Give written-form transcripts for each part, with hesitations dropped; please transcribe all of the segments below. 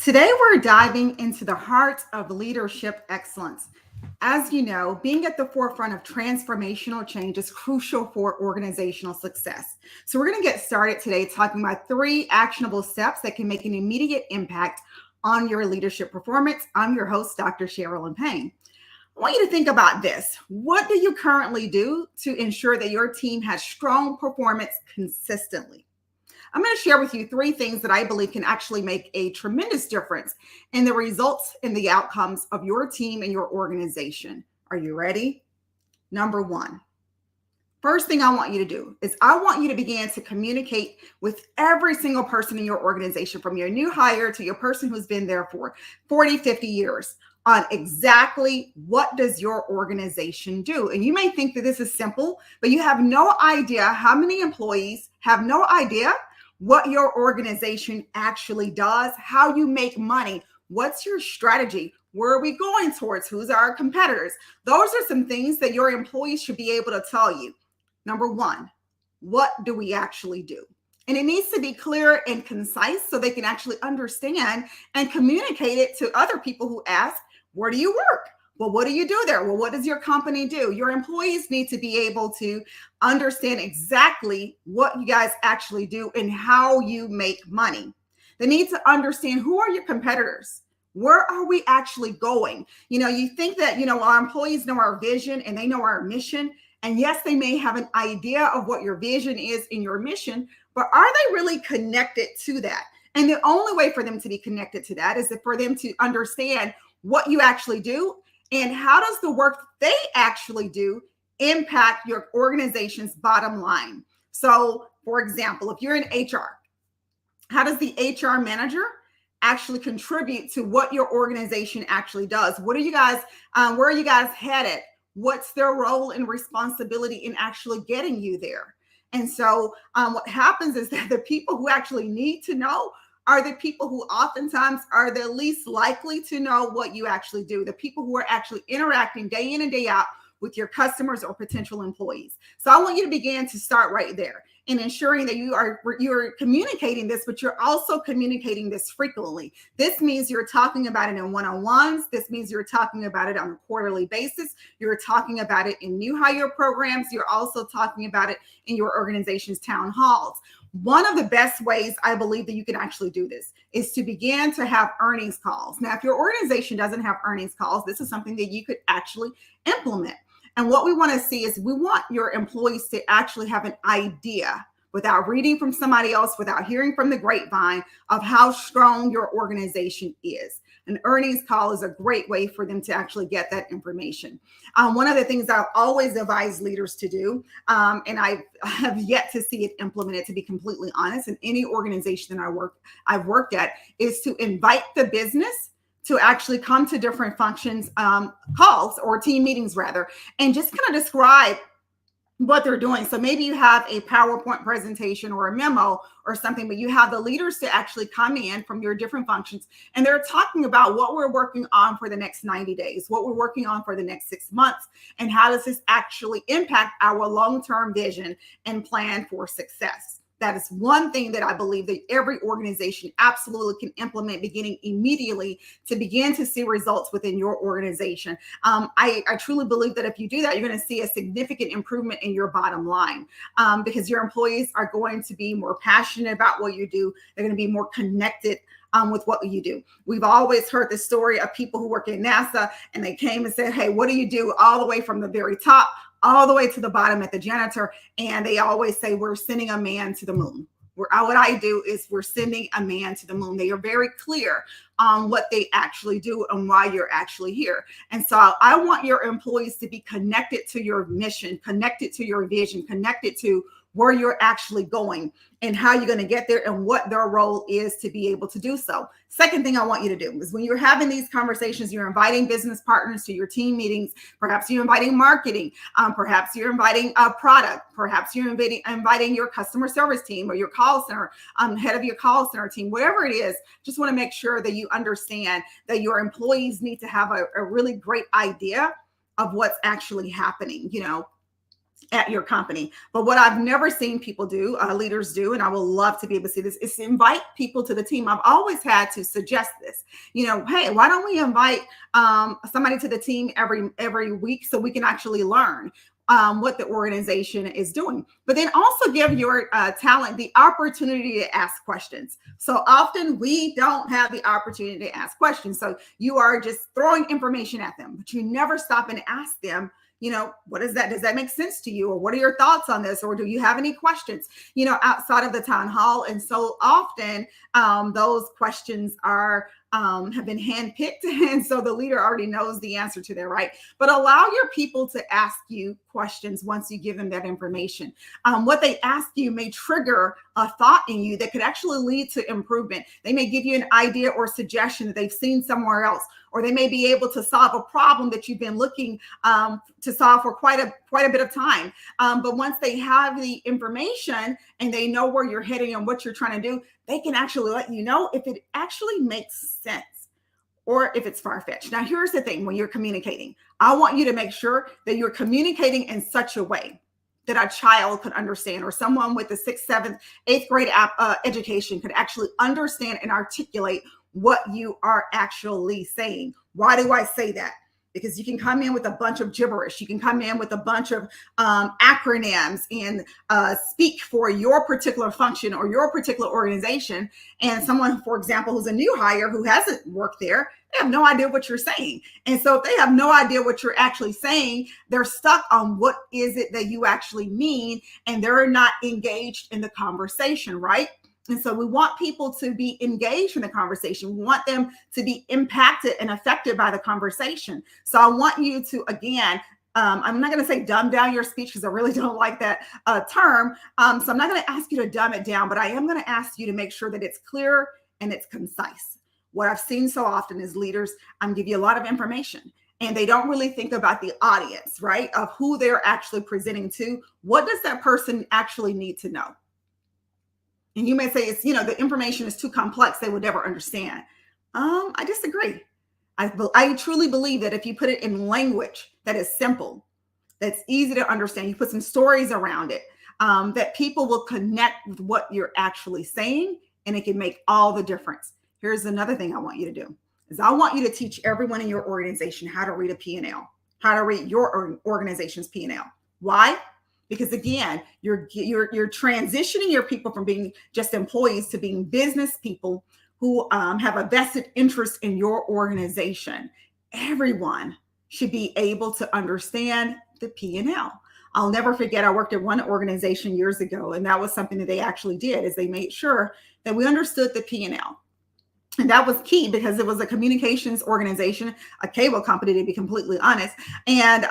Today, we're diving into the heart of leadership excellence. As you know, being at the forefront of transformational change is crucial for organizational success. So, we're going to get started today talking about three actionable steps that can make an immediate impact on your leadership performance. I'm your host, Dr. Sherilyn Payne. I want you to think about this. What do you currently do to ensure that your team has strong performance consistently? I'm going to share with you three things that I believe can actually make a tremendous difference in the results and the outcomes of your team and your organization. Are you ready? Number one, first thing I want you to do is I want you to begin to communicate with every single person in your organization, from your new hire to your person who's been there for 40, 50 years, on exactly what does your organization do. And you may think that this is simple, but you have no idea how many employees have no idea what your organization actually does, how you make money, what's your strategy, where are we going towards, who's our competitors. Those are some things that your employees should be able to tell you. Number one, what do we actually do? And it needs to be clear and concise so they can actually understand and communicate it to other people who ask, where do you work? Well, what do you do there? Well, what does your company do? Your employees need to be able to understand exactly what you guys actually do and how you make money. They need to understand, who are your competitors? Where are we actually going? You think that, our employees know our vision and they know our mission. And yes, they may have an idea of what your vision is in your mission, but are they really connected to that? And the only way for them to be connected to that is for them to understand what you actually do and how does the work they actually do impact your organization's bottom line. So, for example, if you're in HR, how does the HR manager actually contribute to what your organization actually does? What are you guys, where are you guys headed? What's their role and responsibility in actually getting you there? And so what happens is that the people who actually need to know are the people who oftentimes are the least likely to know what you actually do, the people who are actually interacting day in and day out with your customers or potential employees. So I want you to begin to start right there in ensuring that you're communicating this, but you're also communicating this frequently. This means you're talking about it in one-on-ones. This means you're talking about it on a quarterly basis. You're talking about it in new hire programs. You're also talking about it in your organization's town halls. One of the best ways I believe that you can actually do this is to begin to have earnings calls. Now, if your organization doesn't have earnings calls, this is something that you could actually implement. And what we want to see is we want your employees to actually have an idea, without reading from somebody else, without hearing from the grapevine, of how strong your organization is. An earnings call is a great way for them to actually get that information. One of the things I've always advised leaders to do, and I have yet to see it implemented, to be completely honest, in any organization that I've worked at, is to invite the business to actually come to different functions, calls or team meetings rather, and just kind of describe what they're doing. So maybe you have a PowerPoint presentation or a memo or something, but you have the leaders to actually come in from your different functions, and they're talking about what we're working on for the next 90 days, what we're working on for the next 6 months, and how does this actually impact our long-term vision and plan for success. That is one thing that I believe that every organization absolutely can implement beginning immediately to begin to see results within your organization. I truly believe that if you do that, you're going to see a significant improvement in your bottom line, because your employees are going to be more passionate about what you do. They're going to be more connected with what you do. We've always heard the story of people who work in NASA, and they came and said, hey, what do you do? All the way from the very top all the way to the bottom at the janitor. And they always say, we're sending a man to the moon. What I do is we're sending a man to the moon. They are very clear on what they actually do and why you're actually here. And so I want your employees to be connected to your mission, connected to your vision, connected to where you're actually going and how you're going to get there and what their role is to be able to do so. Second thing I want you to do is, when you're having these conversations, you're inviting business partners to your team meetings. Perhaps you're inviting marketing. Perhaps you're inviting a product. Perhaps you're inviting your customer service team or your call center, head of your call center team, whatever it is. Just want to make sure that you understand that your employees need to have a really great idea of what's actually happening. at your company. But what I've never seen people do, leaders do, and I will love to be able to see this, is to invite people to the team. I've always had to suggest this. Hey, why don't we invite somebody to the team every week so we can actually learn what the organization is doing, but then also give your talent the opportunity to ask questions. So often we don't have the opportunity to ask questions. So you are just throwing information at them, but you never stop and ask them, what is that? Does that make sense to you? Or what are your thoughts on this? Or do you have any questions, outside of the town hall? And so often those questions have been handpicked. And so the leader already knows the answer to that, right? But allow your people to ask you questions once you give them that information. What they ask you may trigger a thought in you that could actually lead to improvement. They may give you an idea or suggestion that they've seen somewhere else, or they may be able to solve a problem that you've been looking to solve for quite a bit of time. But once they have the information and they know where you're heading and what you're trying to do, they can actually let you know if it actually makes sense or if it's far-fetched. Now, here's the thing: when you're communicating, I want you to make sure that you're communicating in such a way that a child could understand, or someone with the 6th, 7th, 8th grade education could actually understand and articulate what you are actually saying. Why do I say that? Because you can come in with a bunch of gibberish. You can come in with a bunch of acronyms and speak for your particular function or your particular organization. And someone, for example, who's a new hire who hasn't worked there, they have no idea what you're saying. And so if they have no idea what you're actually saying, they're stuck on what is it that you actually mean, and they're not engaged in the conversation, right? And so we want people to be engaged in the conversation. We want them to be impacted and affected by the conversation. So I want you to, again, I'm not going to say dumb down your speech because I really don't like that term. So I'm not going to ask you to dumb it down, but I am going to ask you to make sure that it's clear and it's concise. What I've seen so often is leaders give you a lot of information, and they don't really think about the audience, right? Of who they're actually presenting to. What does that person actually need to know? And you may say it's, the information is too complex, they would never understand. I disagree. I truly believe that if you put it in language that is simple, that's easy to understand, you put some stories around it, that people will connect with what you're actually saying, and it can make all the difference. Here's another thing I want you to do, is I want you to teach everyone in your organization how to read a P&L, how to read your organization's P&L. Why? Because again, you're transitioning your people from being just employees to being business people who have a vested interest in your organization. Everyone should be able to understand the P&L. I'll never forget, I worked at one organization years ago, and that was something that they actually did, is they made sure that we understood the P&L. And that was key because it was a communications organization, a cable company, to be completely honest. And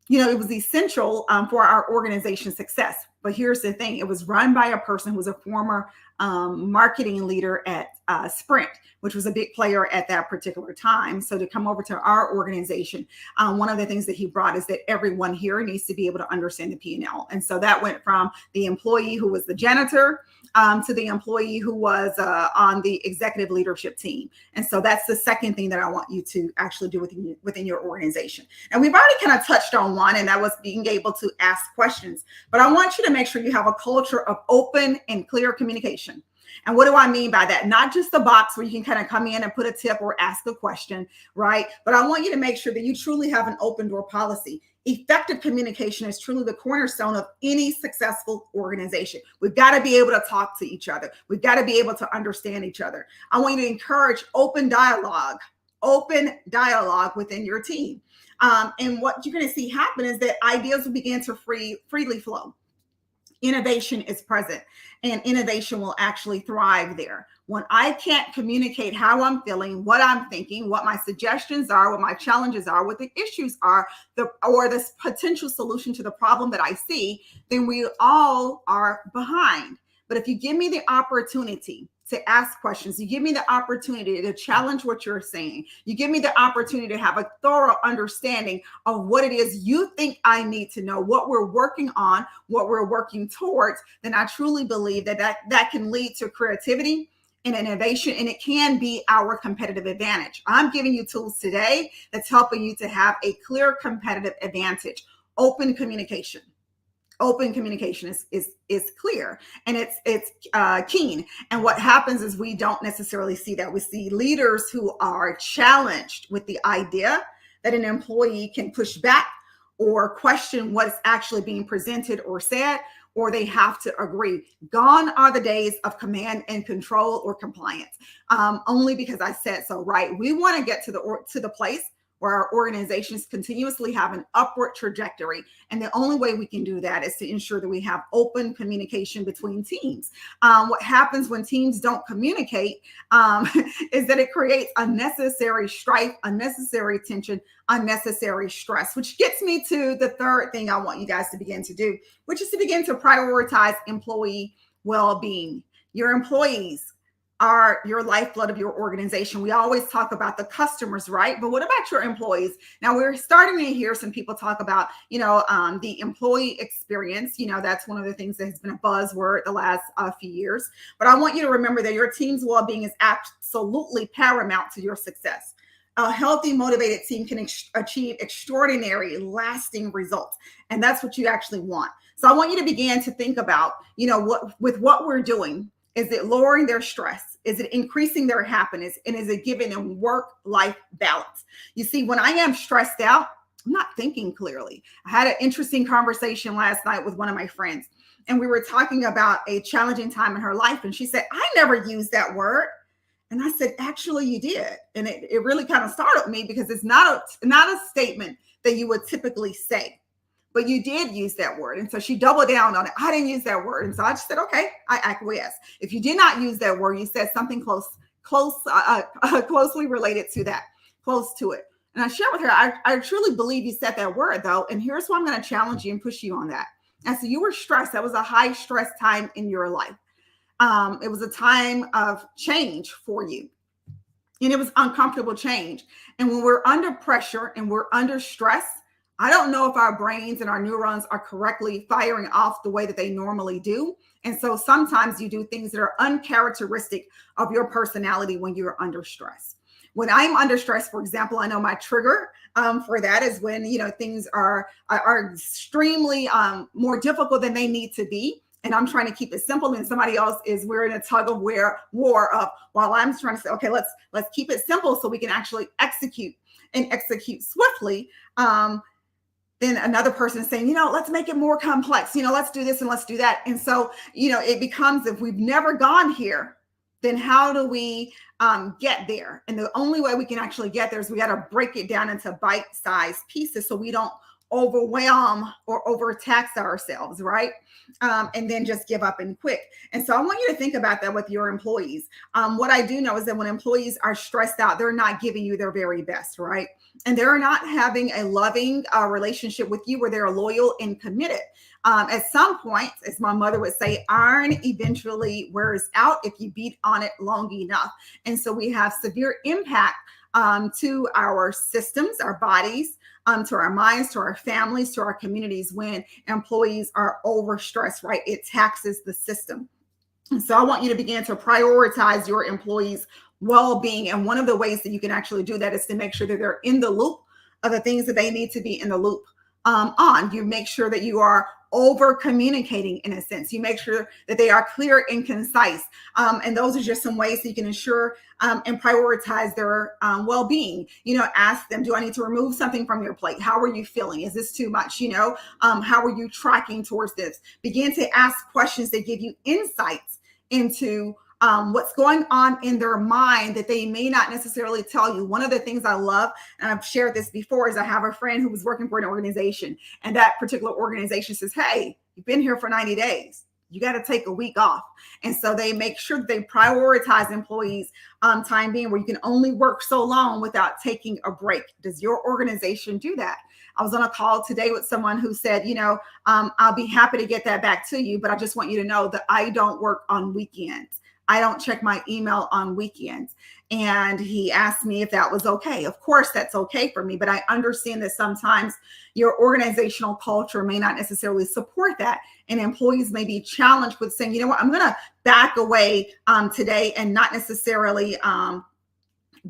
it was essential for our organization's success. But here's the thing: it was run by a person who was a former marketing leader at Sprint, which was a big player at that particular time. So to come over to our organization, one of the things that he brought is that everyone here needs to be able to understand the P&L. And so that went from the employee who was the janitor to the employee who was on the executive leadership team. And so that's the second thing that I want you to actually do within your organization. And we've already kind of touched on one, and that was being able to ask questions. But I want you to make sure you have a culture of open and clear communication. And what do I mean by that? Not just a box where you can kind of come in and put a tip or ask a question, right? But I want you to make sure that you truly have an open door policy. Effective communication is truly the cornerstone of any successful organization. We've got to be able to talk to each other. We've got to be able to understand each other. I want you to encourage open dialogue within your team. And what you're going to see happen is that ideas will begin to freely flow. Innovation is present, and innovation will actually thrive there. When I can't communicate how I'm feeling, what I'm thinking, what my suggestions are, what my challenges are, what the issues are, or the potential solution to the problem that I see, then we all are behind. But if you give me the opportunity to ask questions, you give me the opportunity to challenge what you're saying, you give me the opportunity to have a thorough understanding of what it is you think I need to know, what we're working on, what we're working towards, then I truly believe that can lead to creativity and innovation, and it can be our competitive advantage. I'm giving you tools today that's helping you to have a clear competitive advantage. open communication. Open communication is clear, and it's keen. And what happens is we don't necessarily see that. We see leaders who are challenged with the idea that an employee can push back or question what's actually being presented or said, or they have to agree. Gone are the days of command and control or compliance. Only because I said so, right? We want to get to the place where our organizations continuously have an upward trajectory. And the only way we can do that is to ensure that we have open communication between teams. What happens when teams don't communicate is that it creates unnecessary strife, unnecessary tension, unnecessary stress, which gets me to the third thing I want you guys to begin to do, which is to begin to prioritize employee well-being. Your employees are your lifeblood of your organization. We always talk about the customers, right? But what about your employees? Now we're starting to hear some people talk about, the employee experience. That's one of the things that has been a buzzword the last few years. But I want you to remember that your team's well-being is absolutely paramount to your success. A healthy, motivated team can achieve extraordinary, lasting results. And that's what you actually want. So I want you to begin to think about, what we're doing. Is it lowering their stress? Is it increasing their happiness? And is it giving them work-life balance? You see, when I am stressed out, I'm not thinking clearly. I had an interesting conversation last night with one of my friends, and we were talking about a challenging time in her life. And she said, I never used that word. And I said, actually, you did. And it really kind of startled me, because it's not a statement that you would typically say. But you did use that word. And so she doubled down on it. I didn't use that word. And so I just said, okay, I acquiesce. If you did not use that word, you said something closely related to that, close to it. And I shared with her, I truly believe you said that word, though. And here's why I'm going to challenge you and push you on that. And so you were stressed. That was a high stress time in your life. It was a time of change for you. And it was uncomfortable change. And when we're under pressure and we're under stress, I don't know if our brains and our neurons are correctly firing off the way that they normally do. And so sometimes you do things that are uncharacteristic of your personality when you're under stress. When I'm under stress, for example, I know my trigger for that is when, things are extremely more difficult than they need to be. And I'm trying to keep it simple, and somebody else we're in a tug of war of, while I'm trying to say, okay, let's keep it simple so we can actually execute swiftly. Then another person is saying, let's make it more complex. Let's do this and let's do that. And so, it becomes, if we've never gone here, then how do we get there? And the only way we can actually get there is we got to break it down into bite-sized pieces so we don't overwhelm or overtax ourselves, right? And then just give up and quit. And so I want you to think about that with your employees. What I do know is that when employees are stressed out, they're not giving you their very best, right? And they're not having a loving relationship with you where they're loyal and committed. At some point, as my mother would say, iron eventually wears out if you beat on it long enough. And so we have severe impact to our systems, our bodies, to our minds, to our families, to our communities when employees are overstressed, right? It taxes the system. And so I want you to begin to prioritize your employees' well-being. And one of the ways that you can actually do that is to make sure that they're in the loop of the things that they need to be in the loop on. You make sure that you are over communicating in a sense. You make sure that they are clear and concise. And those are just some ways that you can ensure and prioritize their well-being. Ask them, do I need to remove something from your plate? How are you feeling? Is this too much? How are you tracking towards this? Begin to ask questions that give you insights into what's going on in their mind that they may not necessarily tell you. One of the things I love, and I've shared this before, is I have a friend who was working for an organization, and that particular organization says, hey, you've been here for 90 days. You got to take a week off. And so they make sure that they prioritize employees' time being, where you can only work so long without taking a break. Does your organization do that? I was on a call today with someone who said, I'll be happy to get that back to you, but I just want you to know that I don't work on weekends. I don't check my email on weekends. And he asked me if that was okay. Of course, that's okay for me, but I understand that sometimes your organizational culture may not necessarily support that. And employees may be challenged with saying, I'm going to back away today and not necessarily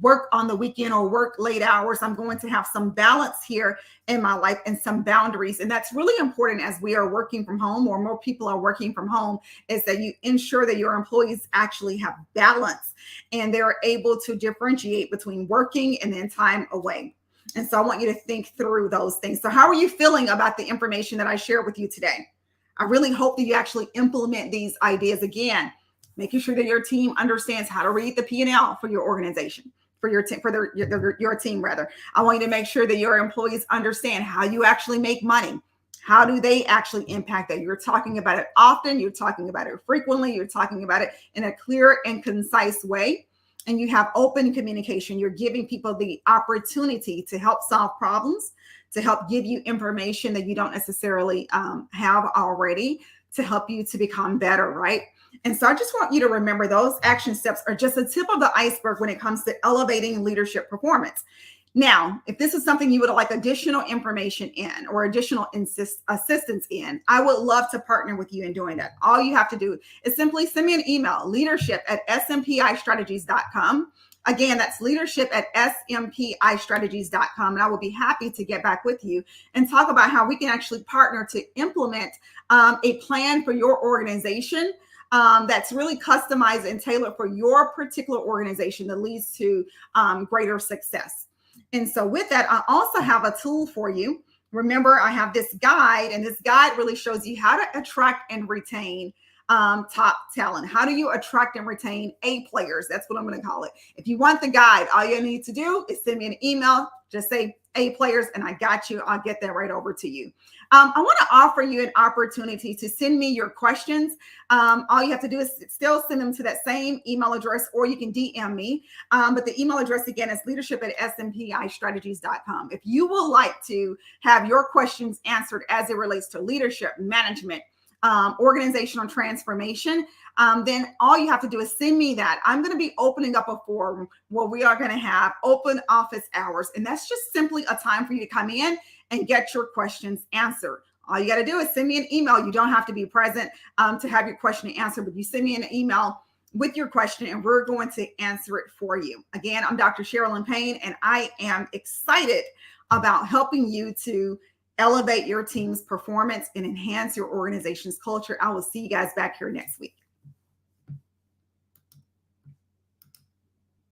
work on the weekend or work late hours. I'm going to have some balance here in my life and some boundaries. And that's really important as we are working from home, or more people are working from home, is that you ensure that your employees actually have balance and they're able to differentiate between working and then time away. And so I want you to think through those things. So how are you feeling about the information that I shared with you today? I really hope that you actually implement these ideas. Again, making sure that your team understands how to read the P&L for your organization, for your team, for your team rather. I want you to make sure that your employees understand how you actually make money. How do they actually impact that? You're talking about it often, you're talking about it frequently, you're talking about it in a clear and concise way. And you have open communication. You're giving people the opportunity to help solve problems, to help give you information that you don't necessarily have already, to help you to become better, right? And so I just want you to remember those action steps are just the tip of the iceberg when it comes to elevating leadership performance. Now, if this is something you would like additional information in or additional assistance in, I would love to partner with you in doing that. All you have to do is simply send me an email, leadership@smpistrategies.com. Again, that's leadership@smpistrategies.com. And I will be happy to get back with you and talk about how we can actually partner to implement a plan for your organization that's really customized and tailored for your particular organization that leads to greater success. And so with that, I also have a tool for you. Remember, I have this guide, and this guide really shows you how to attract and retain top talent. How do you attract and retain A players? That's what I'm going to call it. If you want the guide, all you need to do is send me an email. Just say A players, and I got you. I'll get that right over to you. I want to offer you an opportunity to send me your questions. All you have to do is still send them to that same email address, or you can DM me. But the email address again is leadership@smpistrategies.com. If you would like to have your questions answered as it relates to leadership, management, organizational transformation, then all you have to do is send me that. I'm going to be opening up a forum where we are going to have open office hours. And that's just simply a time for you to come in and get your questions answered. All you got to do is send me an email. You don't have to be present to have your question answered, but you send me an email with your question and we're going to answer it for you. Again, I'm Dr. Sherilyn Payne, and I am excited about helping you to elevate your team's performance and enhance your organization's culture. I will see you guys back here next week.